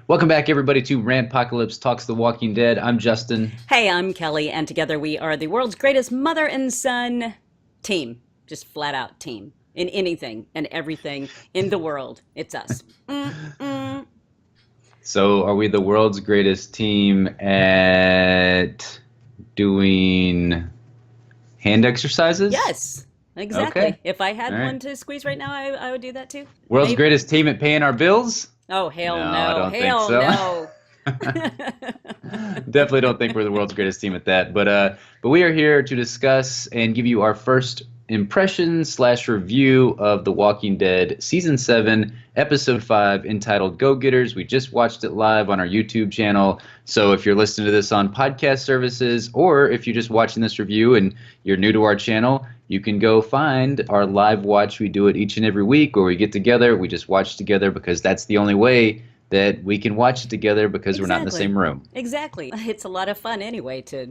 Welcome back, everybody, to Rantpocalypse Talks The Walking Dead. I'm Justin. Hey, I'm Kelly, and together we are the world's greatest mother and son team. Just flat out team. In anything and everything in the world, it's us. Mm-mm. So, are we the world's greatest team at doing hand exercises? Yes, exactly. Okay. If I had All right. one to squeeze right now, I would do that too. World's Maybe. greatest team at paying our bills? Oh, hell No, no. I don't think Hell so. no. Definitely don't think we're the world's greatest team at that. But we are here to discuss and give you our first impression/review of The Walking Dead Season 7, Episode 5, entitled Go Getters. We just watched it live on our YouTube channel. So if you're listening to this on podcast services, or if you're just watching this review and you're new to our channel, you can go find our live watch. We do it each and every week where we get together. We just watch together because that's the only way that we can watch it together because we're not in the same room. Exactly. It's a lot of fun anyway to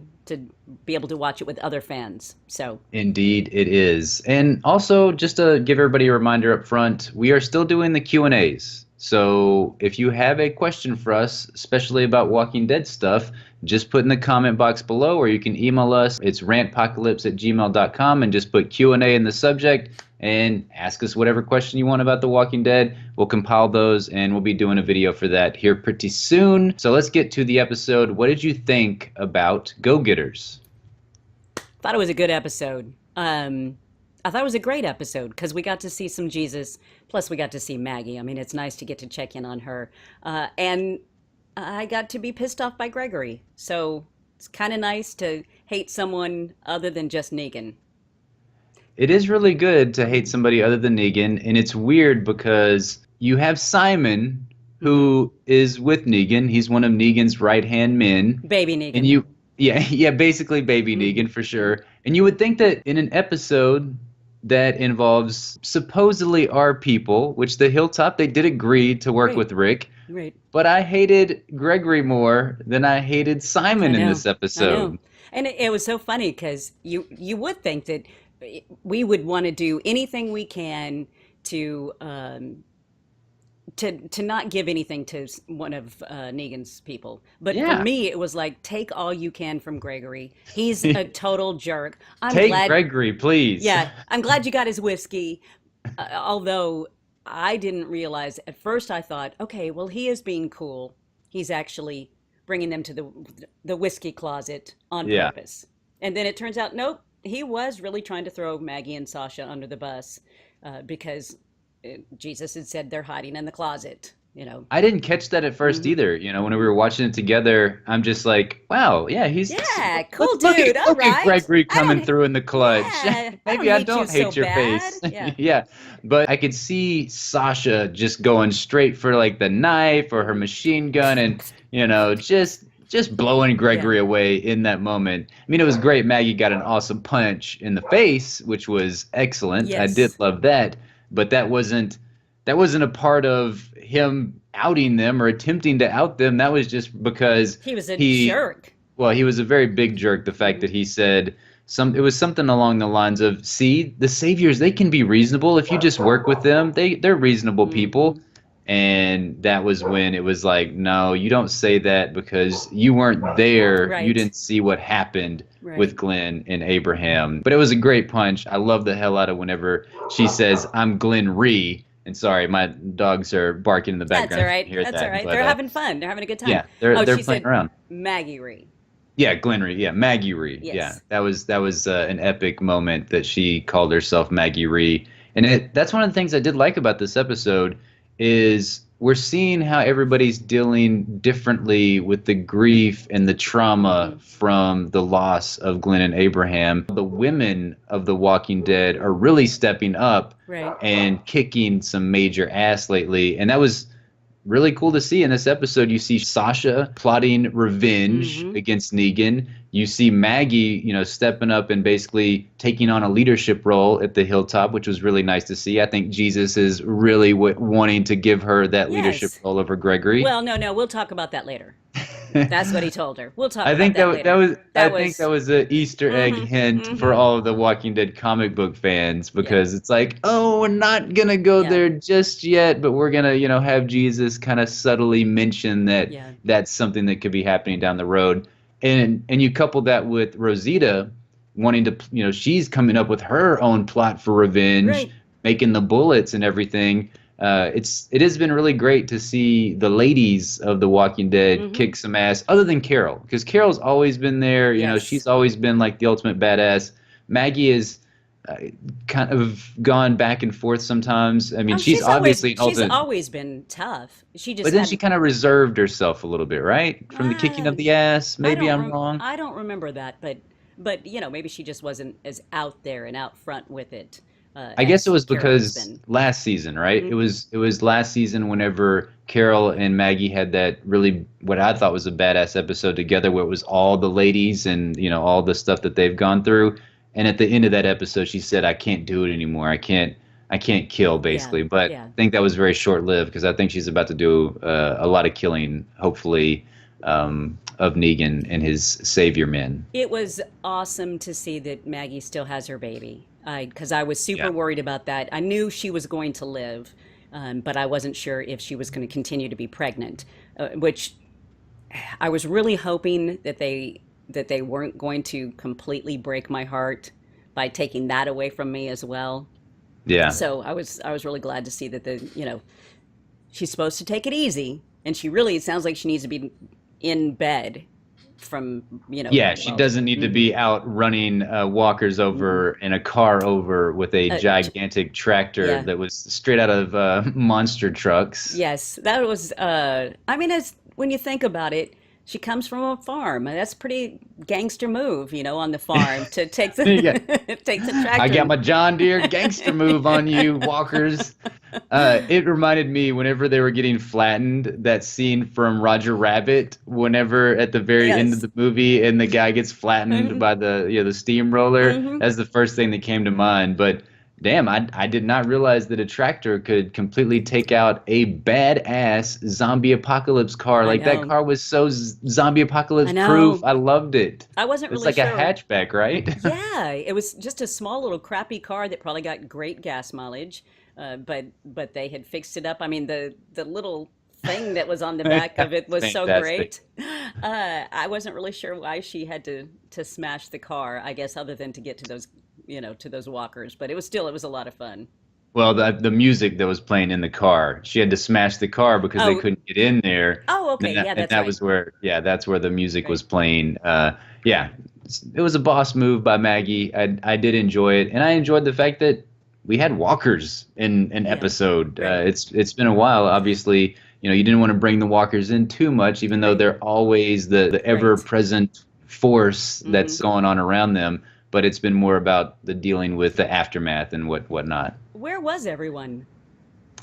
be able to watch it with other fans. So Indeed, it is. And also, just to give everybody a reminder up front, we are still doing the Q&As. So if you have a question for us, especially about Walking Dead stuff, just put in the comment box below, or you can email us. It's rantpocalypse@gmail.com, and just put Q&A in the subject and ask us whatever question you want about The Walking Dead. We'll compile those, and we'll be doing a video for that here pretty soon. So let's get to the episode. What did you think about Go Getters? thought it was a good episode. I thought it was a great episode because we got to see some Jesus. Plus, we got to see Maggie. I mean, it's nice to get to check in on her. And I got to be pissed off by Gregory. So it's kind of nice to hate someone other than just Negan. It is really good to hate somebody other than Negan, and it's weird because you have Simon, who is with Negan. He's one of Negan's right-hand men. Baby Negan. And yeah, basically baby Negan for sure. And you would think that in an episode that involves supposedly our people, which the Hilltop, they did agree to work Right. with Rick. Right. But I hated Gregory more than I hated Simon I in know. this I episode. know. And it was so funny because you would think that we would want to do anything we can to to not give anything to one of Negan's people. But Yeah. for me, it was like, take all you can from Gregory. He's a total jerk. I'm Take glad. Gregory, please. Yeah, I'm glad you got his whiskey. Although I didn't realize at first, I thought, okay, well, he is being cool. He's actually bringing them to the whiskey closet on Yeah. purpose. And then it turns out, nope, he was really trying to throw Maggie and Sasha under the bus because Jesus had said they're hiding in the closet. You know. I didn't catch that at first either. You know, when we were watching it together, I'm just like, wow, yeah, he's Yeah, cool look dude. at, All look at right. Gregory I coming don't- through in the clutch. Yeah, Maybe I hate don't you hate so your bad. face. Yeah. Yeah, but I could see Sasha just going straight for like the knife or her machine gun, and just blowing Gregory away in that moment. I mean, it was great. Maggie got an awesome punch in the face, which was excellent. I Yes. did love that, but that wasn't a part of him outing them or attempting to out them. That was just because He was a he jerk. well, he was a very big jerk. The fact that he said it was something along the lines of, "See, the Saviors, they can be reasonable if you just work with them. They're reasonable people." And that was when it was like, "No, you don't say that because you weren't there. Right. You didn't see what happened Right. with Glenn and Abraham." But it was a great punch. I love the hell out of whenever she says, "I'm Glenn Ree." And sorry, my dogs are barking in the background. That's all if right. you hear That's that. all right. But, They're having fun. They're having a good time. yeah, they're she playing said around. Maggie Ree. Yeah, Glenn Ree. Yeah, Maggie Ree. Yes. Yeah, that was an epic moment that she called herself Maggie Ree, and that's one of the things I did like about this episode is we're seeing how everybody's dealing differently with the grief and the trauma from the loss of Glenn and Abraham. The women of The Walking Dead are really stepping up Right. and kicking some major ass lately, and that was really cool to see in this episode. You see Sasha plotting revenge against Negan. You see Maggie, stepping up and basically taking on a leadership role at the Hilltop, which was really nice to see. I think Jesus is really wanting to give her that leadership Yes. role over Gregory. Well, no, we'll talk about that later. That's what he told her. We'll talk I about think that that later. was I That think that was, was a Easter egg mm-hmm, hint for mm-hmm. all of the Walking Dead comic book fans Yeah, because it's like, oh, we're not gonna go yeah, there just yet, but we're gonna, have Jesus kind of subtly mention that yeah. that's something that could be happening down the road, and you couple that with Rosita wanting to, she's coming up with her own plot for revenge, Right. making the bullets and everything. It has been really great to see the ladies of The Walking Dead Mm-hmm. kick some ass, other than Carol, because Carol's always been there. Yes. She's always been like the ultimate badass. Maggie is uh, kind of gone back and forth sometimes. I mean, Oh, she's obviously an she's ultimate, always been tough. She but just then she had kind of reserved herself a little bit, right? From the kicking uh, of the ass. Maybe I'm wrong. I don't remember that, but maybe she just wasn't as out there and out front with it I guess it as was Carol has because been. last season, right? Hmm. It was last season whenever Carol and Maggie had that really what I thought was a badass episode together where it was all the ladies and all the stuff that they've gone through. And at the end of that episode she said, I can't do it anymore. I can't kill Yeah, basically. But yeah. I think that was very short lived because I think she's about to do a lot of killing, hopefully, of Negan and his savior men. It was awesome to see that Maggie still has her baby. Because I was super Yeah. worried about that. I knew she was going to live, but I wasn't sure if she was going to continue to be pregnant, which I was really hoping that they weren't going to completely break my heart by taking that away from me as well. Yeah. So I was really glad to see that she's supposed to take it easy, and she really it sounds like she needs to be in bed from Yeah, she well, doesn't need to mhm. be out running walkers over in a car over with a uh, t- gigantic tractor yeah. that was straight out of monster trucks. Yes, that was. I mean, as when you think about it, she comes from a farm. That's a pretty gangster move, on the farm to take the Yeah, take the I tractor got and. my John Deere gangster move on you, walkers. It reminded me whenever they were getting flattened, that scene from Roger Rabbit, whenever at the very end of Yes. the movie and the guy gets flattened Hmm. by the steamroller. Hmm. That's the first thing that came to mind. But damn, I did not realize that a tractor could completely take out a badass zombie apocalypse car. I Like that know. car was so zombie I apocalypse proof. know. I loved it. I wasn't It's really like a sure. hatchback, right? Yeah, it was just a small little crappy car that probably got great gas mileage, but they had fixed it up. I mean, the little thing that was on the back of it That's was so fantastic. great. I wasn't really sure why she had to smash the car. I guess other than to get to those to those walkers, but it was a lot of fun. Well, the music that was playing in the car, she had to smash the car because they Oh, couldn't get in there. oh, And okay, that, yeah, and that's that right, was where, yeah, that's where the music was right. playing. Yeah, it was a boss move by Maggie. I did enjoy it, and I enjoyed the fact that we had walkers in an Yeah, episode. right. It's been a while. Obviously, you didn't want to bring the walkers in too much, even though Right, they're always the ever right. present force Hmm. that's going on around them. But it's been more about the dealing with the aftermath and whatnot. Where was everyone?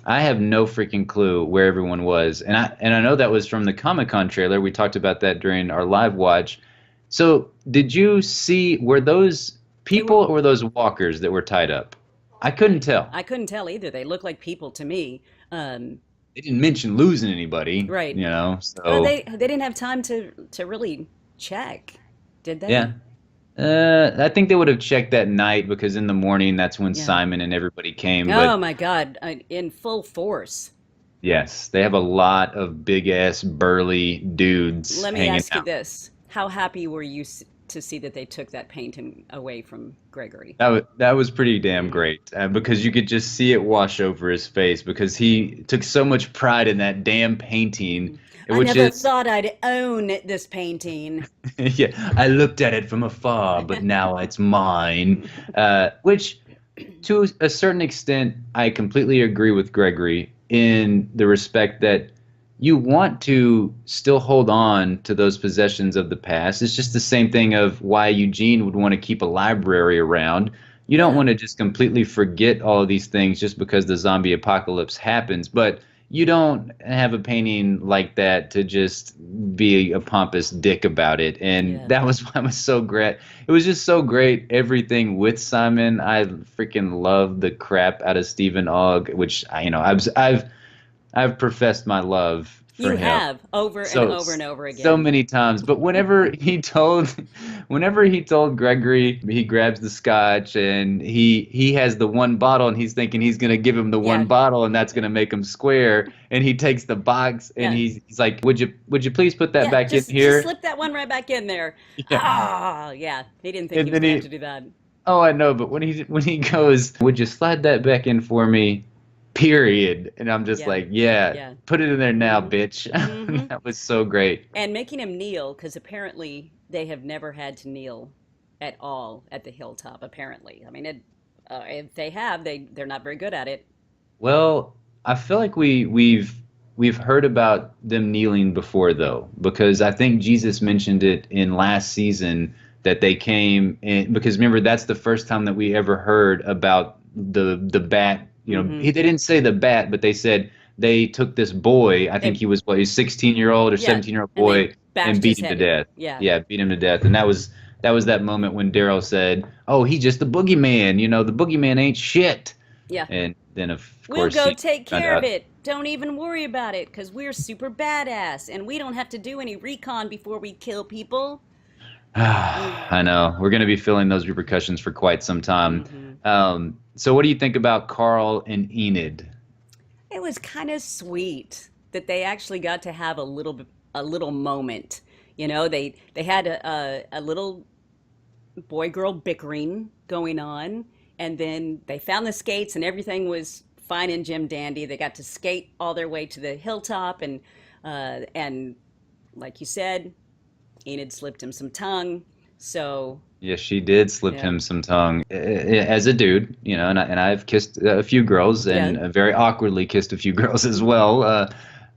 I have no freaking clue where everyone was, and I know that was from the Comic-Con trailer. We talked about that during our live watch. So, did you see were those They people were. or were those walkers that were tied up? I couldn't tell. I couldn't tell either. They look like people to me. Um, They didn't mention losing anybody, right. So They didn't have time to really check, did they? yeah. I think they would have checked that night because in the morning that's when Yeah. Simon and everybody came. Oh But my God, in full force. yes, they have a lot of big ass burly dudes Let me hanging ask you out. this: how happy were you to see that they took that painting away from Gregory? That was pretty damn Hmm. great because you could just see it wash over his face because he took so much pride in that damn painting, I which never is thought I'd own this painting. yeah. I looked at it from afar, but now it's mine. Which, to a certain extent, I completely agree with Gregory in the respect that you want to still hold on to those possessions of the past. It's just the same thing of why Eugene would want to keep a library around. You don't Yeah, want to just completely forget all of these things just because the zombie apocalypse happens, but you don't have a painting like that to just be a pompous dick about it. And yeah. that was why it was so great. It was just so great. Everything with Simon, I freaking love the crap out of Stephen Ogg, which I've professed my love You for him. have over and So over and over so again. many times. But whenever he told Gregory, he grabs the scotch and he has the one bottle and he's thinking he's gonna give him the one Yeah, bottle and that's gonna make him square. And he takes the box and yeah, he's like, would you please put that yeah. back in Just here? slip that one right back in there. Yeah. Ah, yeah. He didn't think he And was then gonna have he to do that. oh I know, but when he goes, would you slide that back in for me? Period. And I'm just Yeah, like, yeah, yeah. put it in there now, Mm-hmm. bitch. Mm-hmm. That was so great. And making him kneel because apparently they have never had to kneel at all at the hilltop. Apparently, I mean, if they have, they're not very good at it. Well, I feel like we've heard about them kneeling before though, because I think Jesus mentioned it in last season that they came in because remember that's the first time that we ever heard about the bat. You know, Mm-hmm. they didn't say the bat, but they said they took this boy. I think They he was what, a 16-year-old or Yeah, 17-year-old and they boy, and bashed beat his him to head in. death. Yeah, Yeah, beat him to death, and that was that moment when Daryl said, "Oh, he's just the boogeyman. You know, the boogeyman ain't shit." yeah. And then of We'll course go he take found care of out. it. Don't even worry about it, because we're super badass and we don't have to do any recon before we kill people. I know. We're going to be feeling those repercussions for quite some time. Mm-hmm. So what do you think about Carl and Enid? It was kind of sweet that they actually got to have a little moment. You know, they had a little boy girl bickering going on, and then they found the skates and everything was fine and Jim dandy. They got to skate all their way to the hilltop, and like you said, Enid slipped him some tongue. So Yes, she did slip yeah, him some tongue as a dude, you know, and I've kissed a few girls yeah, and very awkwardly kissed a few girls as well.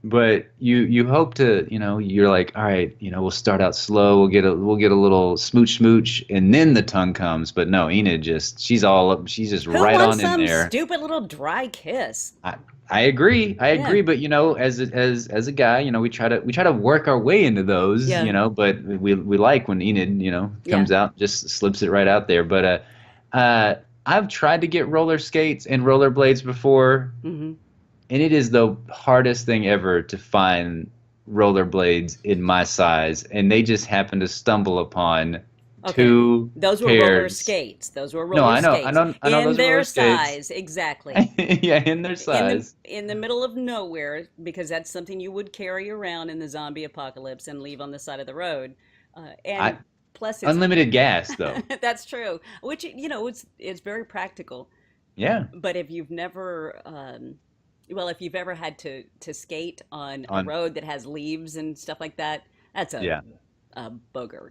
But you hope to, you know, you're like, all right, you know, we'll start out slow, we'll get a little smooch, and then the tongue comes. But no, Enid just she's all up, she's just who right wants on in some there. stupid little dry kiss? I I agree. I Yeah, agree, but you know, as a guy, you know, we try to work our way into those, yeah, you know, but we like when Enid, you know, yeah. comes out, just slips it right out there. But uh I've tried to get roller skates and rollerblades before, Hmm. and it is the hardest thing ever to find rollerblades in my size, and they just happen to stumble upon Okay. two Those were roller pairs. skates. Those were No, roller I know, I skates know, I know in those are roller their skates. size, exactly. Yeah, in their size. In the middle of nowhere, because that's something you would carry around in the zombie apocalypse and leave on the side of the road. And I plus, it's Unlimited gas though. that's true. Which it's very practical. Yeah. But if you've never, well, if you've ever had to skate on a On road that has leaves and stuff like that, that's Yeah. a booger.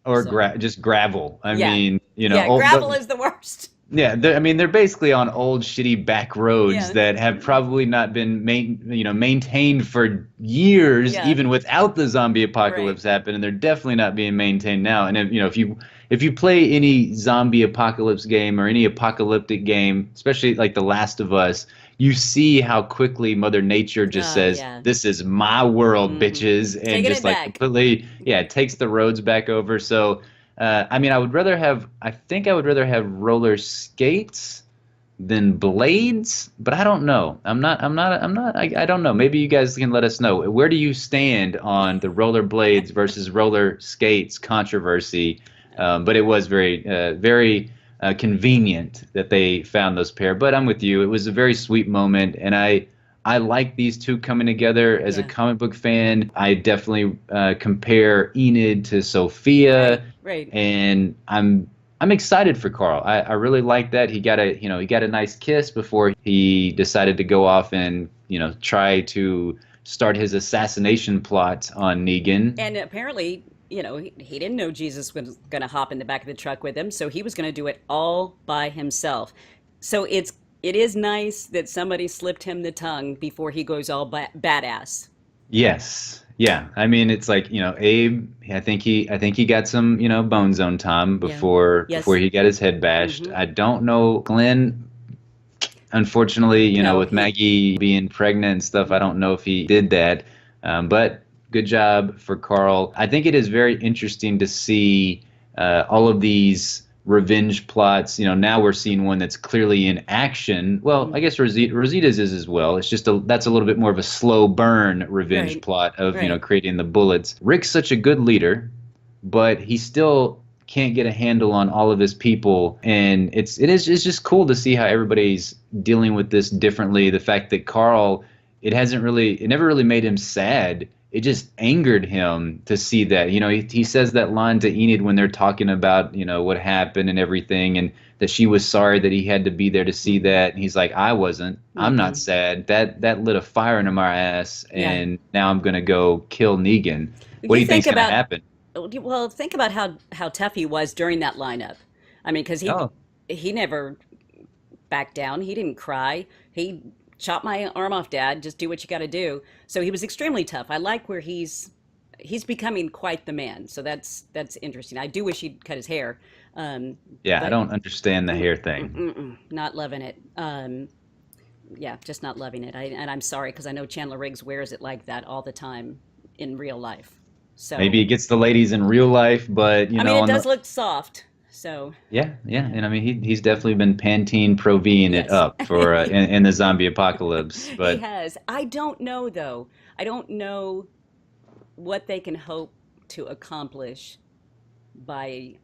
Or So just gravel. I yeah, mean, you know, yeah, gravel is the worst. yeah, I mean, they're basically on old shitty back roads Yeah, that have probably not been maintained for years, yeah, even without the zombie right. apocalypse happen, and they're definitely not being maintained now. And if, you know, if you play any zombie apocalypse game or any apocalyptic game, especially like The Last of Us, you see how quickly Mother Nature just says, Yeah. "This is my world, Hmm. bitches," and Taking just it like back. completely, yeah, takes the roads back over. So, I mean, I think I would rather have roller skates than blades, but I don't know. I don't know. Maybe you guys can let us know. Where do you stand on the roller blades versus roller skates controversy? But it was very convenient that they found those pair. But I'm with you. It was a very sweet moment, and I like these two coming together as a Yeah. comic book fan. I definitely compare Enid to Sophia, Right. Right. and I'm excited for Carl. I really like that he got a nice kiss before he decided to go off and try to start his assassination plot on Negan. And apparently, he didn't know Jesus was going to hop in the back of the truck with him, so he was going to do it all by himself. So it is nice that somebody slipped him the tongue before he goes all badass. Yes. Yeah. I mean, it's like, Abe, I think he got some, bone zone time Yeah. before Yes. he got his head bashed. Hmm. I don't know Glenn, unfortunately, No, with he. Maggie being pregnant and stuff, I don't know if he did that. But good job for Carl. I think it is very interesting to see all of these revenge plots. Now we're seeing one that's clearly in action. Well, I Mm. guess Rosita's is as well. It's just that's a little bit more of a slow burn revenge Right. plot of Right. creating the bullets. Rick's such a good leader, but he still can't get a handle on all of his people, and it's just cool to see how everybody's dealing with this differently. The fact that Carl, it never really made him sad. It just angered him to see that. He says that line to Enid when they're talking about what happened and everything, and that she was sorry that he had to be there to see that. And he's like, I wasn't. I'm not Mm-mm. sad. That lit a fire into my ass, Yeah. and now I'm gonna go kill Negan. What do You you think think's gonna about happen? well, think about how tough he was during that lineup. I mean, because Oh, he never backed down. He didn't cry. He chopped my arm off, Dad. Just do what you got to do. So he was extremely tough. I like where he's becoming quite the man. So that's interesting. I do wish he'd cut his hair, yeah, I but don't understand the hair thing. not loving it. Yeah, just not loving it. And I'm sorry because I know Chandler Riggs wears it like that all the time in real life. Maybe So it gets the ladies in real life, but I mean, it on the does look soft. So yeah, yeah, yeah, and I mean he's definitely been Pantene Pro-Ving it yes. up for in the zombie apocalypse. He But has. I don't know though. I don't know what they can hope to accomplish by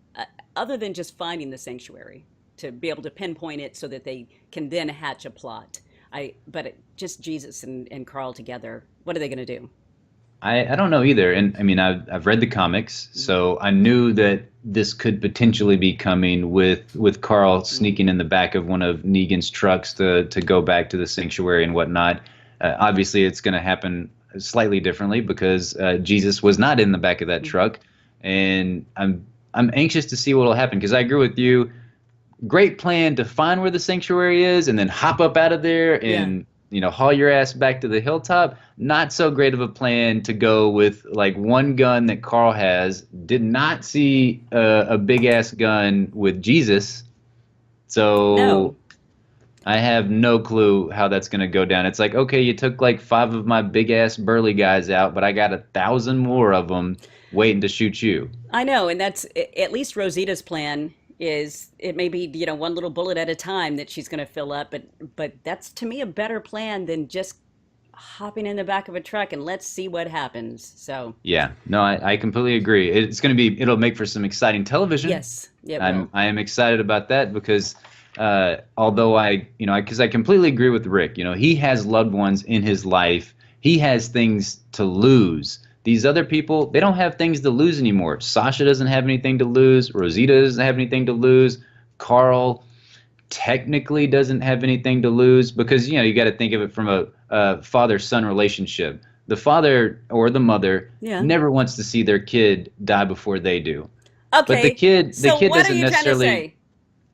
other than just finding the sanctuary to be able to pinpoint it so that they can then hatch a plot. Just Jesus and Carl together. What are they going to do? I don't know either. And I mean I've read the comics, Mm-hmm. so I knew that this could potentially be coming with Carl Mm-hmm. sneaking in the back of one of Negan's trucks to go back to the sanctuary and whatnot. Obviously, it's going to happen slightly differently because Jesus was not in the back of that Mm-hmm. truck, and I'm anxious to see what will happen because I agree with you. Great plan to find where the sanctuary is and then hop up out of there Yeah. and haul your ass back to the hilltop. Not so great of a plan to go with like one gun that Carl has. Did not see a big ass gun with Jesus, so No. I have no clue how that's gonna go down. It's like, okay, you took like five of my big ass burly guys out, but I got 1,000 more of them waiting to shoot you. I know, and that's at least Rosita's plan is it may be, one little bullet at a time that she's going to fill up, but that's to me a better plan than just hopping in the back of a truck and let's see what happens. So, Yeah, no, I completely agree. It'll make for some exciting television. yes, it will. I am excited about that because although because I completely agree with Rick. He has loved ones in his life. He has things to lose. These other people, they don't have things to lose anymore. Sasha doesn't have anything to lose. Rosita doesn't have anything to lose. Carl technically doesn't have anything to lose because you got to think of it from a father-son relationship. The father or the mother Yeah. never wants to see their kid die before they do. But the Okay. kid the So kid what are doesn't you trying to necessarily. say?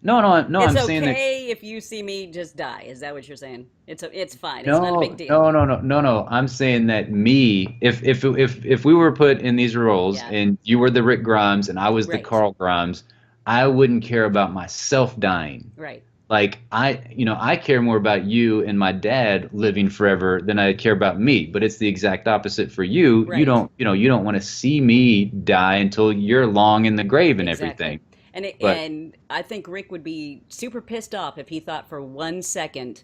No, It's I'm saying that. okay if you see me just die. Is that what you're saying? It's fine. It's not a big No, deal. no, no, no, no, no. I'm saying that if we were put in these roles Yeah. and you were the Rick Grimes and I was the Right. Carl Grimes, I wouldn't care about myself dying. Right. Like I care more about you and my dad living forever than I care about me. But it's the exact opposite for you. Right. You don't want to see me die until you're long in the grave and Exactly. everything. But And I think Rick would be super pissed off if he thought for 1 second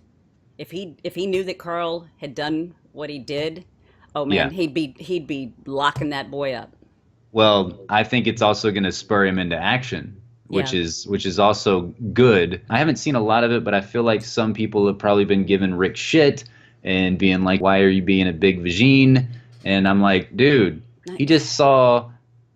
if he knew that Carl had done what he did. Oh man, yeah. he'd be locking that boy up. Well, I think it's also going to spur him into action, Yeah. which is also good. I haven't seen a lot of it, but I feel like some people have probably been giving Rick shit and being like, "Why are you being a big vagine?" And I'm like, dude, he just saw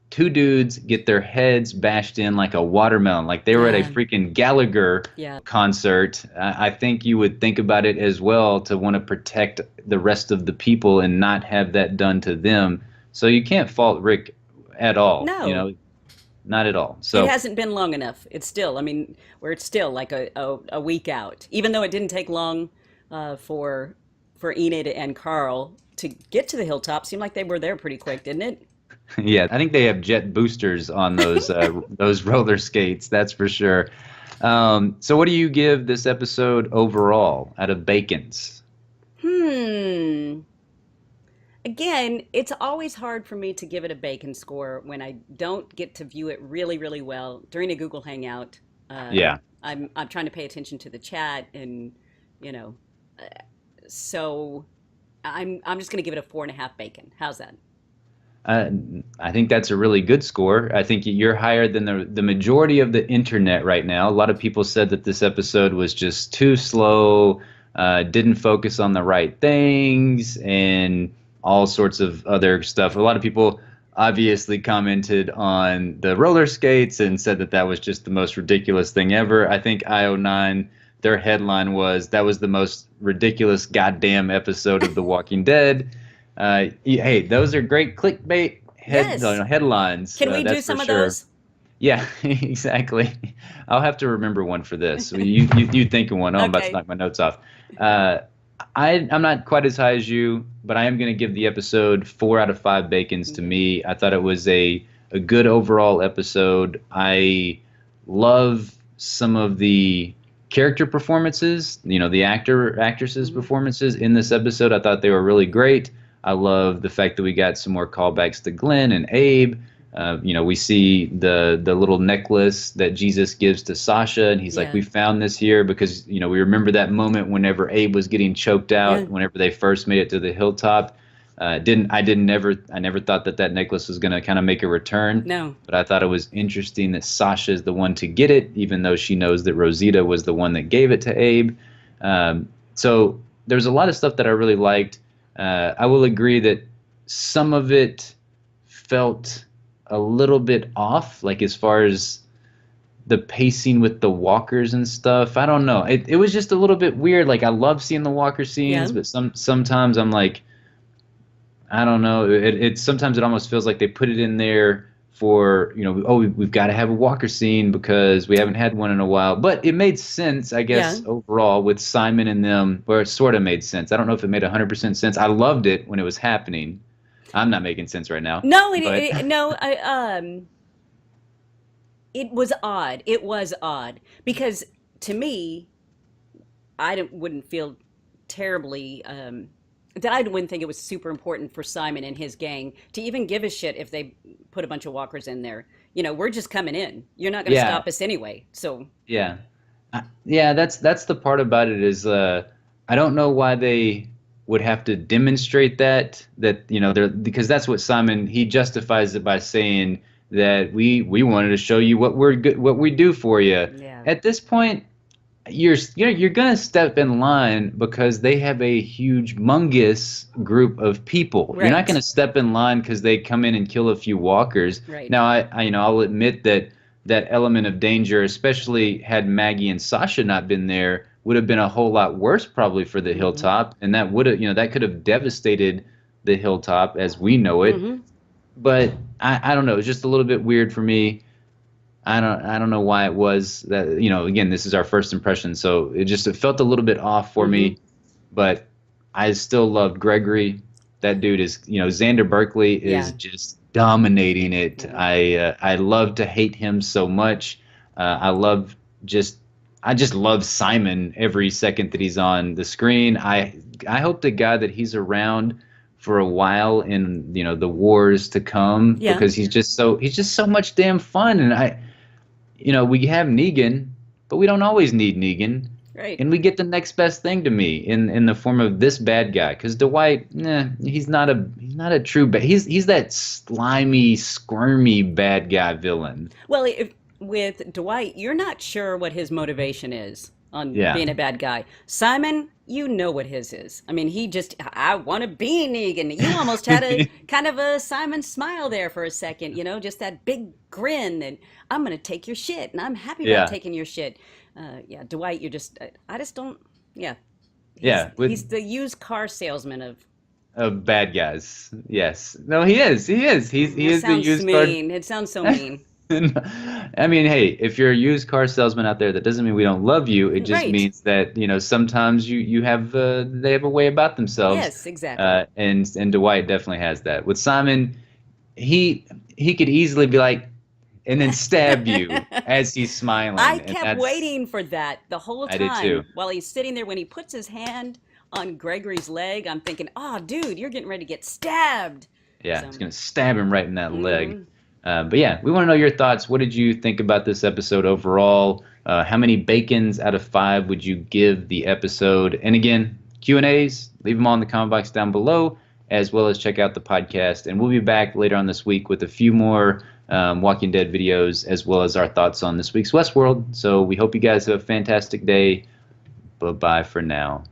two dudes get their heads bashed in like a watermelon, like they were at a Yeah. freaking Gallagher Yeah. concert. I think you would think about it as well to want to protect the rest of the people and not have that done to them. So you can't fault Rick at all, No, not at all. it So hasn't been long enough. It's still, I mean, where it's still like a week out. Even though it didn't take long for Enid and Carl to get to the hilltop, seemed like they were there pretty quick, didn't it? yeah, I think they have jet boosters on those roller skates. That's for sure. So what do you give this episode overall out of Bacon's? Hmm. again, it's always hard for me to give it a bacon score when I don't get to view it really, really well during a Google Hangout. Yeah. I'm trying to pay attention to the chat, and you know, so I'm just going to give it a 4.5 bacon. How's that? Uh, I think that's a really good score. I think you're higher than the majority of the internet right now. A lot of people said that this episode was just too slow, didn't focus on the right things, and all sorts of other stuff. A lot of people obviously commented on the roller skates and said that that was just the most ridiculous thing ever. I think IO9, their headline was that was the most ridiculous goddamn episode of The Walking Dead. Hey, those are great clickbait Yes. headlines. Can we do That's for some of sure. those? Yeah, exactly. I'll have to remember one for this. You think of one? Oh, I'm about to Okay. knock my notes off. Uh, I'm not quite as high as you, but I am going to give the episode 4 out of 5 bacons to Okay. me. I thought it was a good overall episode. I love some of the character performances, the actresses Mhm. performances in this episode. I thought they were really great. I love the fact that we got some more callbacks to Glenn and Abe. We see the little necklace that Jesus gives to Sasha, and he's like, Yeah. "We found this here because we remember that moment whenever Abe was getting choked Yeah. out, whenever they first made it to the hilltop." I never thought that that necklace was going to kind of make a return, No. but I thought it was interesting that Sasha is the one to get it, even though she knows that Rosita was the one that gave it to Abe. So there's a lot of stuff that I really liked. I will agree that some of it felt a little bit off, like as far as the pacing with the walkers and stuff. I don't know. It was just a little bit weird. Like I love seeing the walker Yeah. scenes, but sometimes I'm like, I don't know. It sometimes it almost feels like they put it in there for oh we've got to have a walker scene because we haven't had one in a while. But it made sense, I Yeah. guess, overall with Simon and them, where it sort of made sense. I don't know if it made 100% sense. I loved it when it was happening. I'm not making sense right now, No, but no, it was odd. It was odd because to me, wouldn't feel terribly that I wouldn't think it was super important for Simon and his gang to even give a shit if they put a bunch of walkers in there. We're just coming in. You're not going to yeah, stop us anyway. So, yeah. Yeah, that's the part about it is I don't know why they would have to demonstrate that they're because that's what Simon he justifies it by saying that we wanted to show you what we do for you. yeah. At this point, you're gonna step in line because they have a huge mongous group of people. You're not Right. gonna step in line because they come in and kill a few walkers. Right. Now I'll admit that that element of danger, especially had Maggie and Sasha not been there, would have been a whole lot worse probably for the Mhm. hilltop, and that would have that could have devastated the hilltop as we know it. Mhm. But I don't know, it's just a little bit weird for me. I don't know why it was that again this is our first impression, so it felt a little bit off for Mhm. me, but I still loved Gregory. That dude is Xander Berkeley is Yeah. just dominating it. Yeah. I love to hate him so much. I love just I just love Simon every second that he's on the screen. I hope to God that he's around for a while in the wars to come Yeah. because he's just so much damn fun and we have Negan, but we don't always need Negan. Right. And we get the next best thing to me in the form of this bad guy. Because Dwight, he's not a true bad. He's that slimy, squirmy bad guy villain. Well, if with Dwight, you're not sure what his motivation is on Yeah, being a bad guy. Simon, you know what his is. I mean, I want to be Negan. You almost had a kind of a Simon smile there for a second, just that big grin and I'm going to take your shit and I'm happy about yeah, taking your shit. Yeah, Dwight, I just don't, yeah. He's yeah. he's With the used car salesman of, bad guys, yes. No, he is. He is. He that is the sounds used car. mean. It sounds so mean. I mean, hey, if you're a used car salesman out there, that doesn't mean we don't love you. It just Right. means that sometimes you have they have a way about themselves, Yes, exactly. and Dwight definitely has that. With Simon, he could easily be like, and then stab you as he's I smiling, and kept that's waiting for that the whole I did too. time while he's sitting there when he puts his hand on Gregory's leg, I'm thinking, oh, dude, you're getting ready to get stabbed. Yeah, So, it's gonna stab him right in that leg. mhm. But yeah, we want to know your thoughts. What did you think about this episode overall? How many bacons out of 5 would you give the episode? And again, Q&As, leave them all in the comment box down below, as well as check out the podcast. And we'll be back later on this week with a few more Walking Dead videos, as well as our thoughts on this week's Westworld. So we hope you guys have a fantastic day. Bye-bye for now.